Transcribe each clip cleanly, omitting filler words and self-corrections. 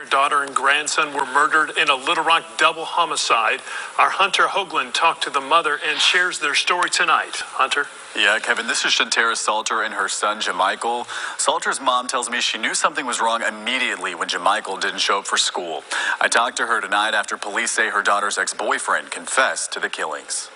Her daughter and grandson were murdered in a Little Rock double homicide. Our Hunter Hoagland talked to the mother and shares their story tonight. Hunter? Yeah, Kevin, this is Shantara Salter and her son, Jamichael. Salter's mom tells me she knew something was wrong immediately when Jamichael didn't show up for school. I talked to her tonight after police say her daughter's ex-boyfriend confessed to the killings.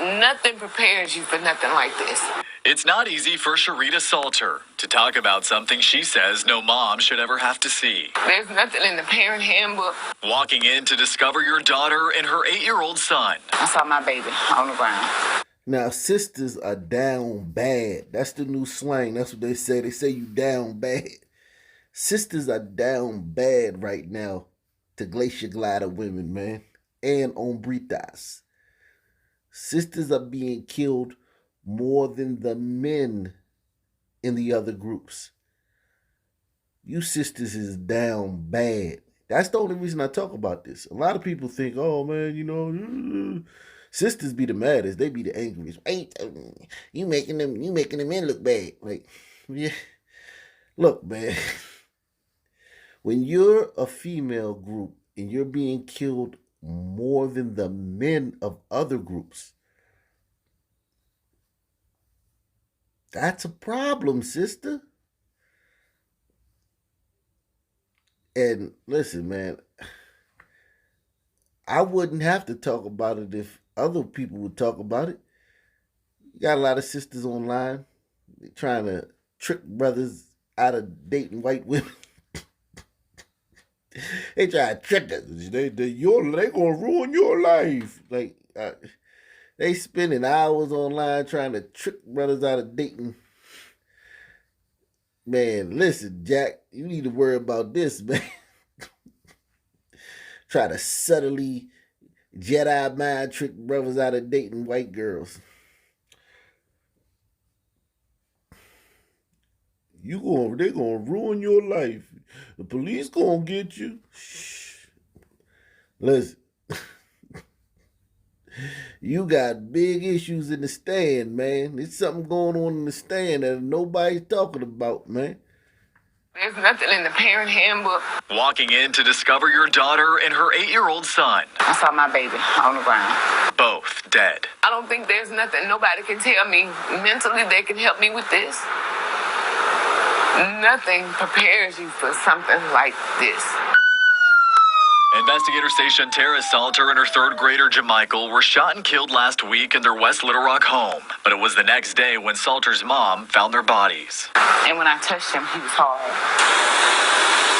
Nothing prepares you for nothing like this. It's not easy for Sharita Salter to talk about something she says no mom should ever have to see. There's nothing in the parent handbook. Walking in to discover your daughter and her 8-year-old son. I saw my baby on the ground. Now, sisters are down bad. That's the new slang. That's what they say. They say you down bad. Sisters are down bad right now to glacier glider women, man, and hombritas. Sisters are being killed more than the men in the other groups. You sisters is down bad. That's the only reason I talk about this. A lot of people think, oh man, you know, sisters be the maddest. They be the angriest. You making the men look bad. Like, yeah. Look, man. When you're a female group and you're being killed more than the men of other groups, that's a problem, sister. And listen, man, I wouldn't have to talk about it if other people would talk about it. You got a lot of sisters online trying to trick brothers out of dating white women. They try to trick us. They gonna ruin your life. Like they spending hours online trying to trick brothers out of dating. Man, listen, Jack, you need to worry about this, man. Try to subtly Jedi mind trick brothers out of dating white girls. They're gonna ruin your life. The police gonna get you. Shh. Listen. You got big issues in the stand, man. There's something going on in the stand that nobody's talking about, man. There's nothing in the parent handbook. Walking in to discover your daughter and her 8-year-old son. I saw my baby on the ground. Both dead. I don't think there's nothing nobody can tell me mentally that can help me with this. Nothing prepares you for something like this. Investigators say Shantara Salter and her third grader Jamichael were shot and killed last week in their West Little Rock home. But it was the next day when Salter's mom found their bodies. And when I touched him, he was hard.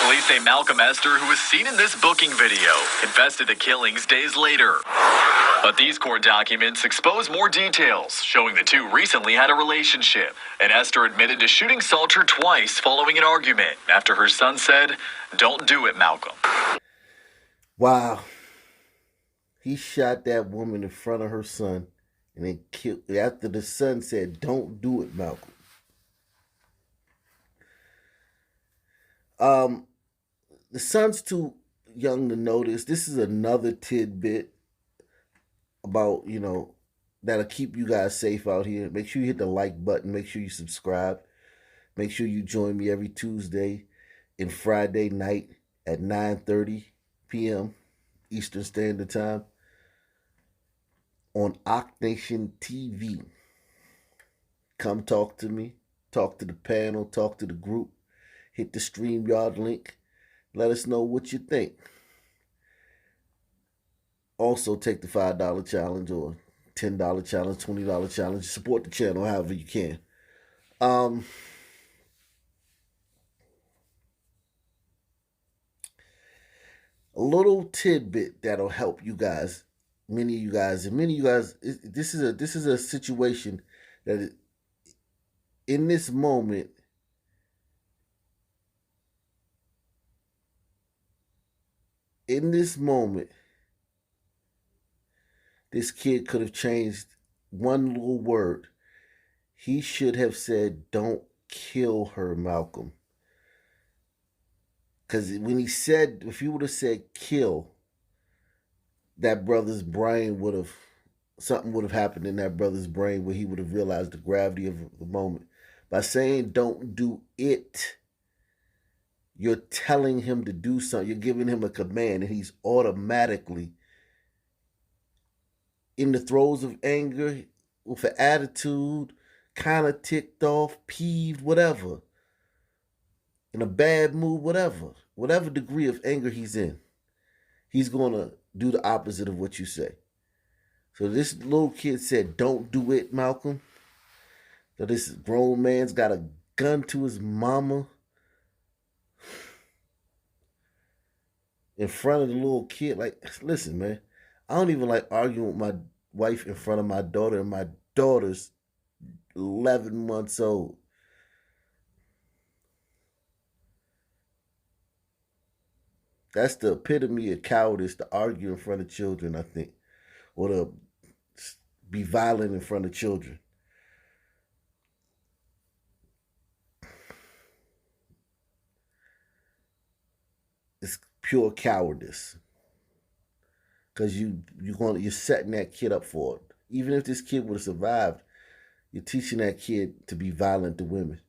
Police say Malcolm Esther, who was seen in this booking video, confessed to the killings days later. But these court documents expose more details, showing the two recently had a relationship. And Esther admitted to shooting Salter twice following an argument after her son said, "Don't do it, Malcolm." Wow. He shot that woman in front of her son and then killed after the son said, "Don't do it, Malcolm." The son's too young to know this. This is another tidbit about, that'll keep you guys safe out here. Make sure you hit the like button. Make sure you subscribe. Make sure you join me every Tuesday and Friday night at 9:30 p.m. Eastern Standard Time on Ocnation TV. Come talk to me. Talk to the panel. Talk to the group. Hit the StreamYard link. Let us know what you think. Also, take the $5 challenge or $10 challenge, $20 challenge. Support the channel however you can. A little tidbit that'll help you guys, many of you guys. This is a situation that in this moment, this kid could have changed one little word. He should have said, "Don't kill her, Malcolm." Because when if he would have said kill, that brother's brain something would have happened in that brother's brain where he would have realized the gravity of the moment. By saying don't do it, you're telling him to do something. You're giving him a command, and he's automatically in the throes of anger, with an attitude, kind of ticked off, peeved, whatever, in a bad mood, whatever degree of anger he's in, he's going to do the opposite of what you say. So this little kid said, "Don't do it, Malcolm." So this grown man's got a gun to his mama in front of the little kid. Like, listen, man, I don't even like arguing with my wife in front of my daughter, and my daughter's 11 months old. That's the epitome of cowardice, to argue in front of children, I think, or to be violent in front of children. It's pure cowardice, because you're setting that kid up for it. Even if this kid would have survived, you're teaching that kid to be violent to women.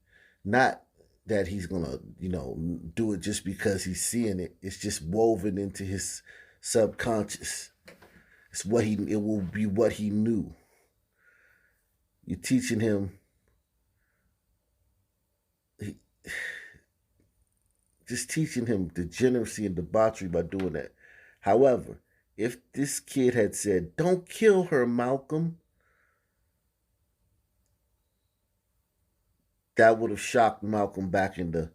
Not that he's gonna, do it just because he's seeing it. It's just woven into his subconscious. It will be what he knew. You're teaching him, just teaching him degeneracy and debauchery by doing that. However, if this kid had said, "Don't kill her, Malcolm," that would have shocked Malcolm back into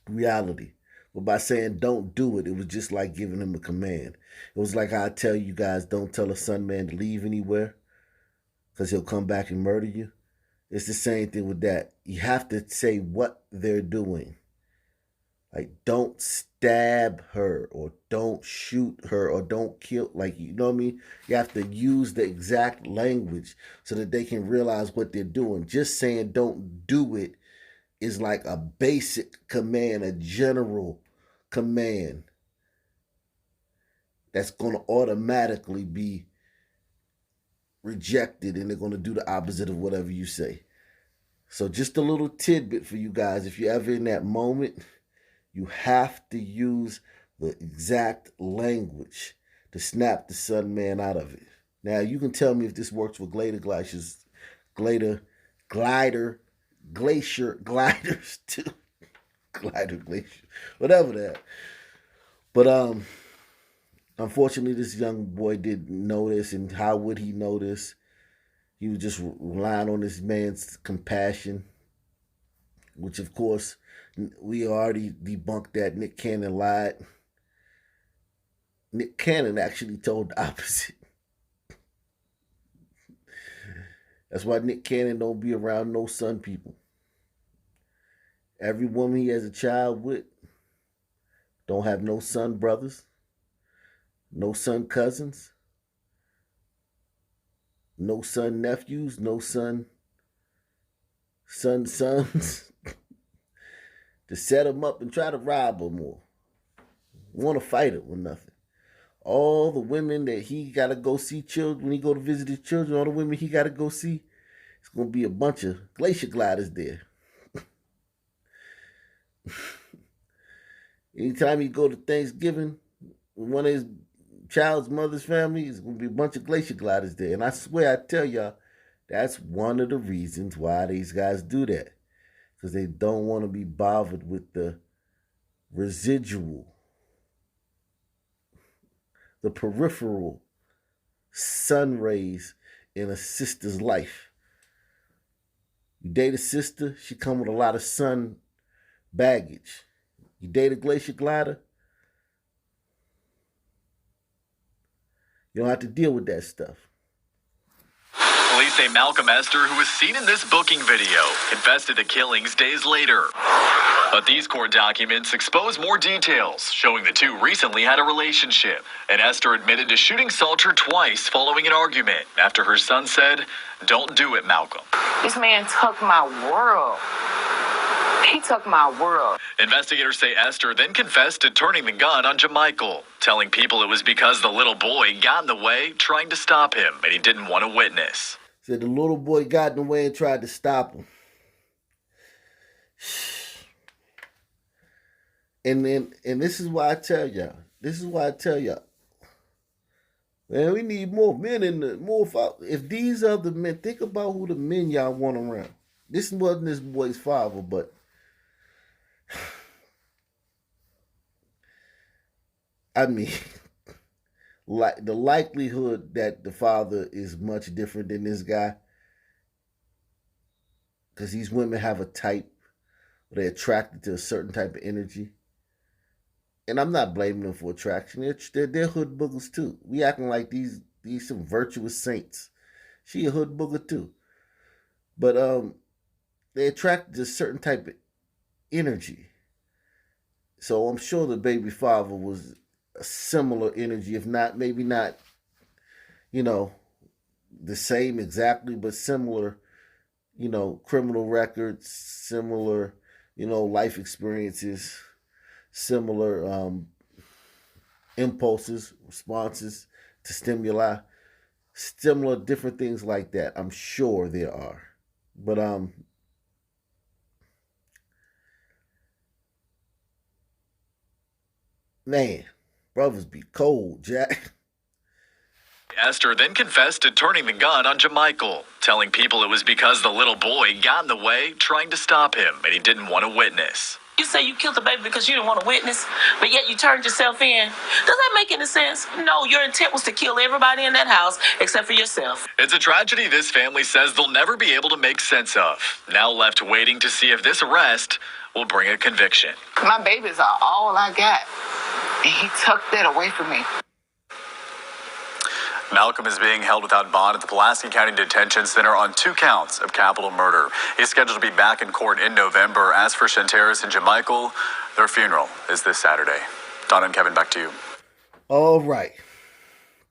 reality. But by saying "don't do it," it was just like giving him a command. It was like I tell you guys, don't tell a son man to leave anywhere, because he'll come back and murder you. It's the same thing with that. You have to say what they're doing. Like, don't stab her, or don't shoot her, or don't kill. Like, you know what I mean? You have to use the exact language so that they can realize what they're doing. Just saying "don't do it" is like a basic command, a general command that's going to automatically be rejected, and they're going to do the opposite of whatever you say. So just a little tidbit for you guys. If you're ever in that moment, you have to use the exact language to snap the son man out of it. Now, you can tell me if this works with glacier gliders too. Glider, glacier, whatever that. But unfortunately, this young boy didn't know this, and how would he know this? He was just relying on this man's compassion, which, of course, we already debunked that. Nick Cannon lied. Nick Cannon actually told the opposite. That's why Nick Cannon don't be around no son people. Every woman he has a child with don't have no son brothers, no son cousins, no son nephews, no sons to set him up and try to rob him or want to fight him or nothing. All the women that he got to go see children, when he go to visit his children, all the women he got to go see, it's going to be a bunch of glacier gliders there. Anytime he go to Thanksgiving with one of his child's mother's family, it's going to be a bunch of glacier gliders there. And I swear, I tell y'all, that's one of the reasons why these guys do that. Because they don't want to be bothered with the residual, the peripheral sun rays in a sister's life. You date a sister, she come with a lot of sun baggage. You date a glacier glider, you don't have to deal with that stuff. Police say Malcolm Esther, who was seen in this booking video, confessed to the killings days later. But these court documents expose more details, showing the two recently had a relationship. And Esther admitted to shooting Salter twice following an argument after her son said, "Don't do it, Malcolm." This man took my world. He took my world. Investigators say Esther then confessed to turning the gun on Jamichael, telling people it was because the little boy got in the way trying to stop him and he didn't want to witness. Said the little boy got in the way and tried to stop him. And this is why I tell y'all. This is why I tell y'all. Man, we need more men in the more. If these are the men, think about who the men y'all want around. This wasn't this boy's father, but I mean, like the likelihood that the father is much different than this guy, because these women have a type, they're attracted to a certain type of energy. And I'm not blaming them for attraction. They're hood boogers too. We acting like these some virtuous saints. She a hood booger too. But they're attracted to a certain type of energy. So I'm sure the baby father was a similar energy, if not, maybe not, the same exactly, but similar, criminal records, similar, life experiences, similar impulses, responses to stimuli, similar different things like that. I'm sure there are. But man, brothers be cold, Jack. Esther then confessed to turning the gun on Jamichael, telling people it was because the little boy got in the way, trying to stop him, and he didn't want to witness. You say you killed the baby because you didn't want to witness, but yet you turned yourself in. Does that make any sense? No, your intent was to kill everybody in that house except for yourself. It's a tragedy this family says they'll never be able to make sense of. Now left waiting to see if this arrest will bring a conviction. My babies are all I got, and he took that away from me. Malcolm is being held without bond at the Pulaski County Detention Center on 2 counts of capital murder. He's scheduled to be back in court in November. As for Shantaris and Jamichael, their funeral is this Saturday. Don and Kevin, back to you. All right.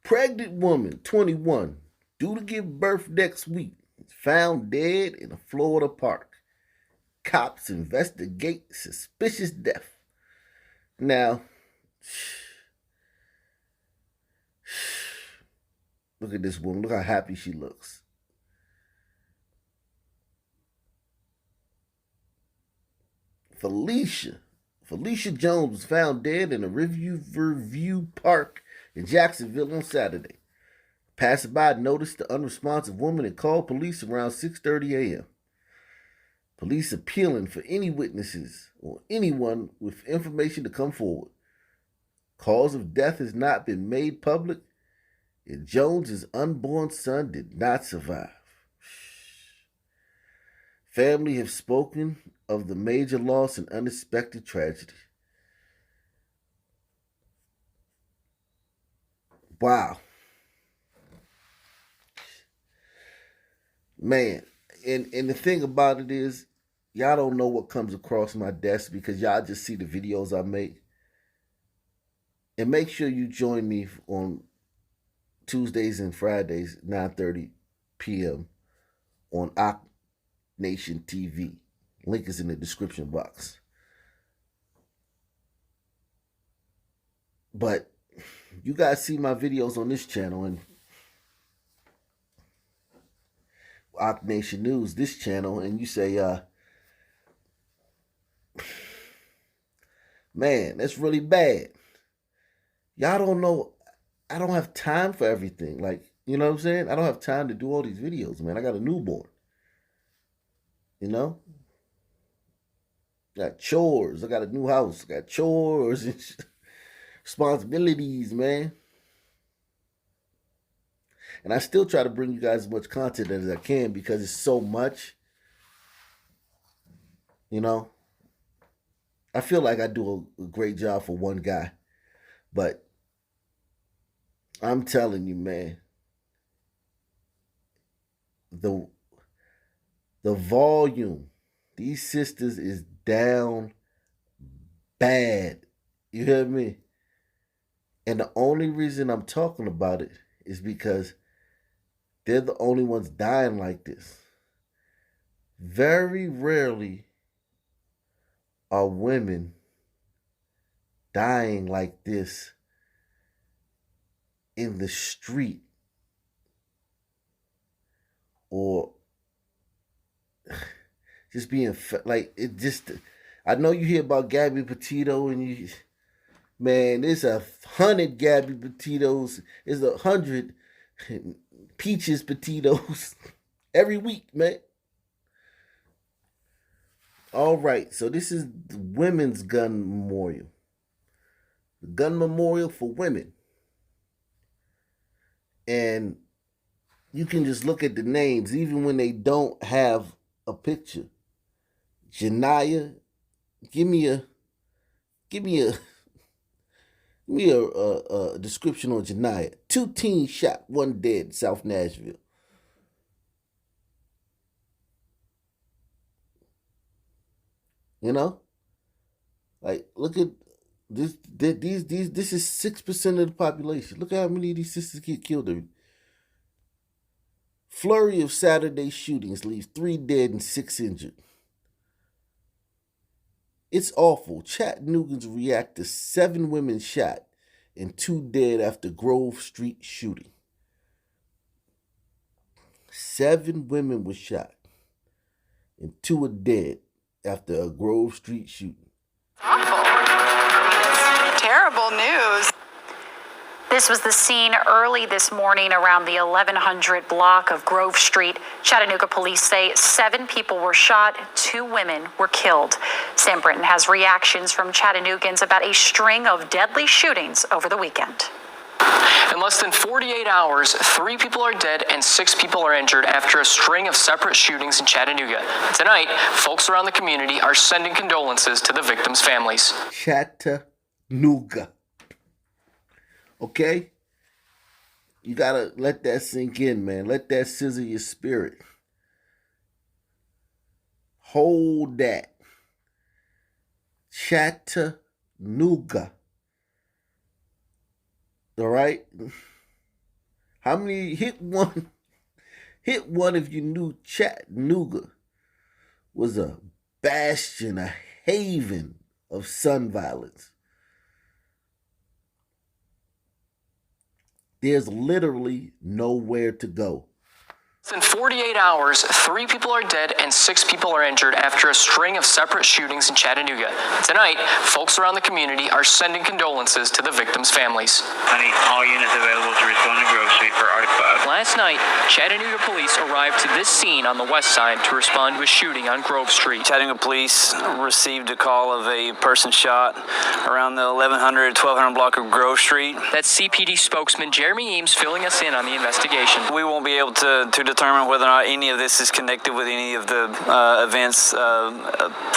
Pregnant woman, 21, due to give birth next week, is found dead in a Florida park. Cops investigate suspicious death. Now, look at this woman. Look how happy she looks. Felicia Jones was found dead in a Riverview Park in Jacksonville on Saturday. Passerby noticed the unresponsive woman and called police around 6:30 a.m. Police appealing for any witnesses or anyone with information to come forward. Cause of death has not been made public, and Jones's unborn son did not survive. Family have spoken of the major loss and unexpected tragedy. Wow. Man, and the thing about it is, y'all don't know what comes across my desk because y'all just see the videos I make. And make sure you join me on Tuesdays and Fridays, 9:30 p.m. on Nation TV. Link is in the description box. But you guys see my videos on this channel and Nation News, this channel, and you say, man, that's really bad. Y'all don't know. I don't have time for everything. Like, you know what I'm saying? I don't have time to do all these videos, man. I got a newborn. You know? Got chores. I got a new house. I got chores and responsibilities, man. And I still try to bring you guys as much content as I can because it's so much. You know? I feel like I do a great job for one guy. But I'm telling you, man, the volume, these sisters is down bad. You hear me? And the only reason I'm talking about it is because they're the only ones dying like this. Very rarely are women dying like this in the street or just being like it just I know you hear about Gabby Petito, and man, there's 100 Gabby Petitos. There's 100 Peaches Petitos every week, man. All right, so this is the Women's Gun Memorial. The gun memorial for women. And you can just look at the names, even when they don't have a picture. Janiyah, give me a description on Janiyah. 2 teens shot, 1 dead, South Nashville. You know, like look at this. This is 6% of the population. Look at how many of these sisters get killed every. Flurry of Saturday shootings leaves 3 dead and 6 injured. It's awful. Chattanooga's react to 7 women shot and 2 dead after Grove Street shooting. 7 women were shot and 2 are dead after a Grove Street shooting. Awful. Terrible news. This was the scene early this morning around the 1100 block of Grove Street. Chattanooga police say 7 people were shot, 2 women were killed. Sam Britton has reactions from Chattanoogans about a string of deadly shootings over the weekend. In less than 48 hours, 3 people are dead and 6 people are injured after a string of separate shootings in Chattanooga. Tonight, folks around the community are sending condolences to the victims' families. Chattanooga. Okay? You gotta let that sink in, man. Let that sizzle your spirit. Hold that. Chattanooga. All right? How many hit one if you knew Chattanooga was a bastion, a haven of son violence. There's literally nowhere to go. In 48 hours, 3 people are dead and 6 people are injured after a string of separate shootings in Chattanooga. Tonight, folks around the community are sending condolences to the victims' families. I need all units available to respond to Grove Street for Article 5. Last night, Chattanooga police arrived to this scene on the west side to respond to a shooting on Grove Street. Chattanooga police received a call of a person shot around the 1200 block of Grove Street. That's CPD spokesman Jeremy Eames filling us in on the investigation. We won't be able to determine whether or not any of this is connected with any of the events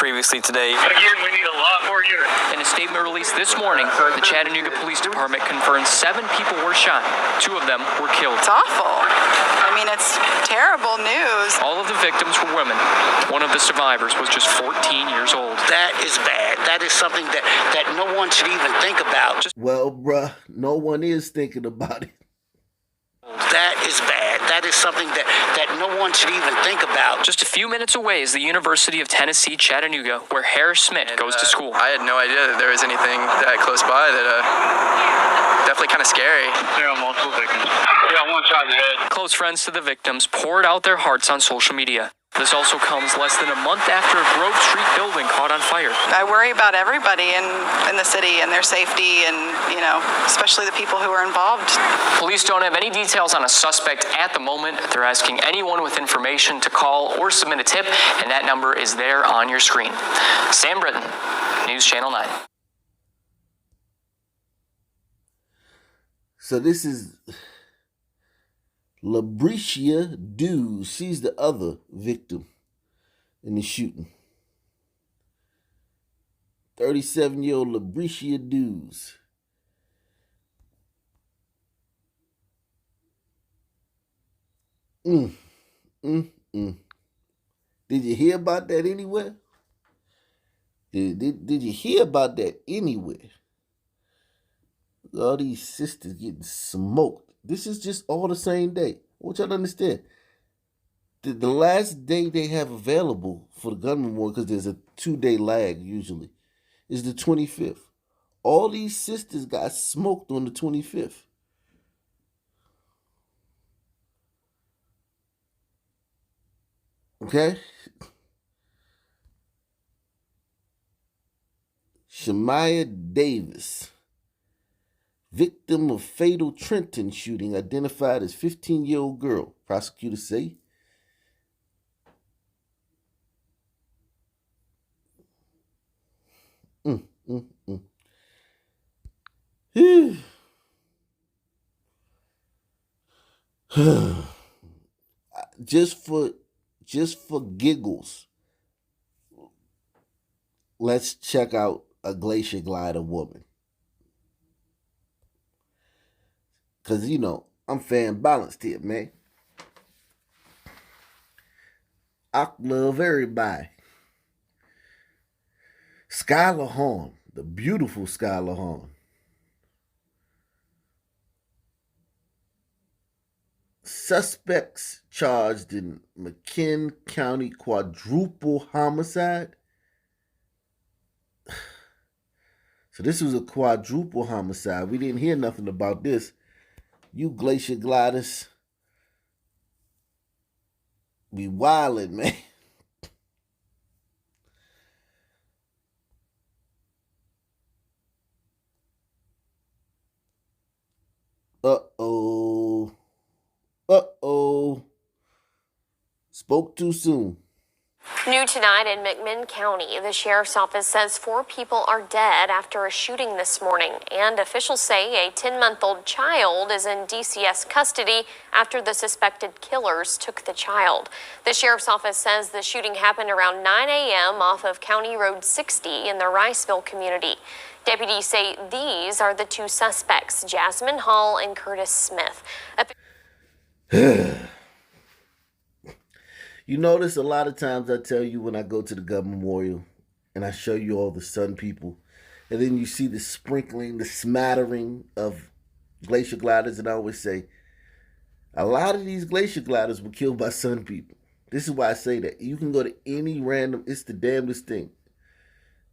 previously today. Again, we need a lot more units. In a statement released this morning, the Chattanooga Police Department confirmed 7 people were shot. 2 of them were killed. It's awful. I mean, it's terrible news. All of the victims were women. One of the survivors was just 14 years old. That is bad. That is something that no one should even think about. Well, bruh, no one is thinking about it. That is bad. That is something that no one should even think about. Just a few minutes away is the University of Tennessee, Chattanooga, where Harris Smith goes to school. I had no idea that there was anything that close by that definitely kind of scary. There are multiple victims. Yeah, 1 shot in the head. Close friends to the victims poured out their hearts on social media. This also comes less than a month after a Grove Street building caught on fire. I worry about everybody in the city and their safety and, especially the people who are involved. Police don't have any details on a suspect at the moment. They're asking anyone with information to call or submit a tip, and that number is there on your screen. Sam Britton, News Channel 9. So this is Labricia Dews. She's the other victim in the shooting. 37-year-old Labricia Dews. Did you hear about that anywhere? Did you hear about that anywhere? All these sisters getting smoked. This is just all the same day. I want y'all to understand. The last day they have available for the gun memorial, because there's a 2-day lag usually, is the 25th. All these sisters got smoked on the 25th. Okay? Shemaiah Davis, victim of fatal Trenton shooting, identified as 15-year-old girl. Prosecutors say just for giggles, let's check out a glacier glider woman. Because, you know, I'm fan balanced here, man. I love everybody. Skylar Horn, the beautiful Skylar Horn. Suspects charged in McKinn County quadruple homicide. So this was a quadruple homicide. We didn't hear nothing about this. You glacier gliders be wildin', man. Uh-oh. Uh-oh. Spoke too soon. New tonight in McMinn County, the sheriff's office says 4 people are dead after a shooting this morning, and officials say a 10-month-old child is in DCS custody after the suspected killers took the child. The sheriff's office says the shooting happened around 9 a.m. off of County Road 60 in the Riceville community. Deputies say these are the 2 suspects, Jasmine Hall and Curtis Smith. You notice a lot of times I tell you when I go to the Gun Memorial and I show you all the Sun people, and then you see the sprinkling, the smattering of glacier gliders, and I always say, a lot of these glacier gliders were killed by Sun people. This is why I say that. You can go to any random, it's the damnedest thing.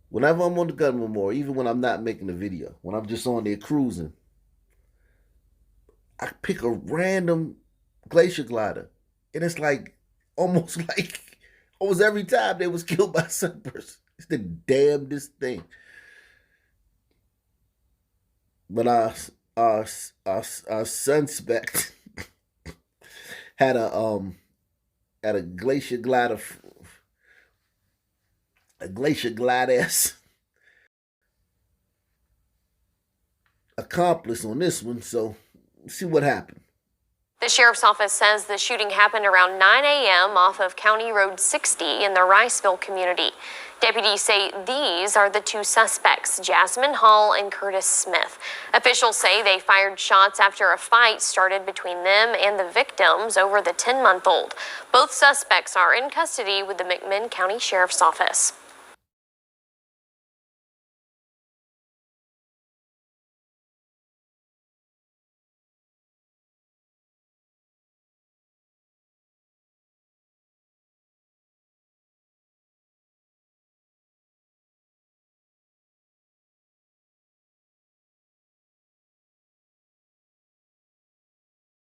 Whenever I'm on the Gun Memorial, even when I'm not making a video, when I'm just on there cruising, I pick a random glacier glider, and it's like, almost every time they was killed by a Sun person. It's the damnedest thing. But our suspect had a glacier glider, accomplice on this one. So see what happened. The sheriff's office says the shooting happened around 9 a.m. off of County Road 60 in the Riceville community. Deputies say these are the 2 suspects, Jasmine Hall and Curtis Smith. Officials say they fired shots after a fight started between them and the victims over the 10-month-old. Both suspects are in custody with the McMinn County Sheriff's Office.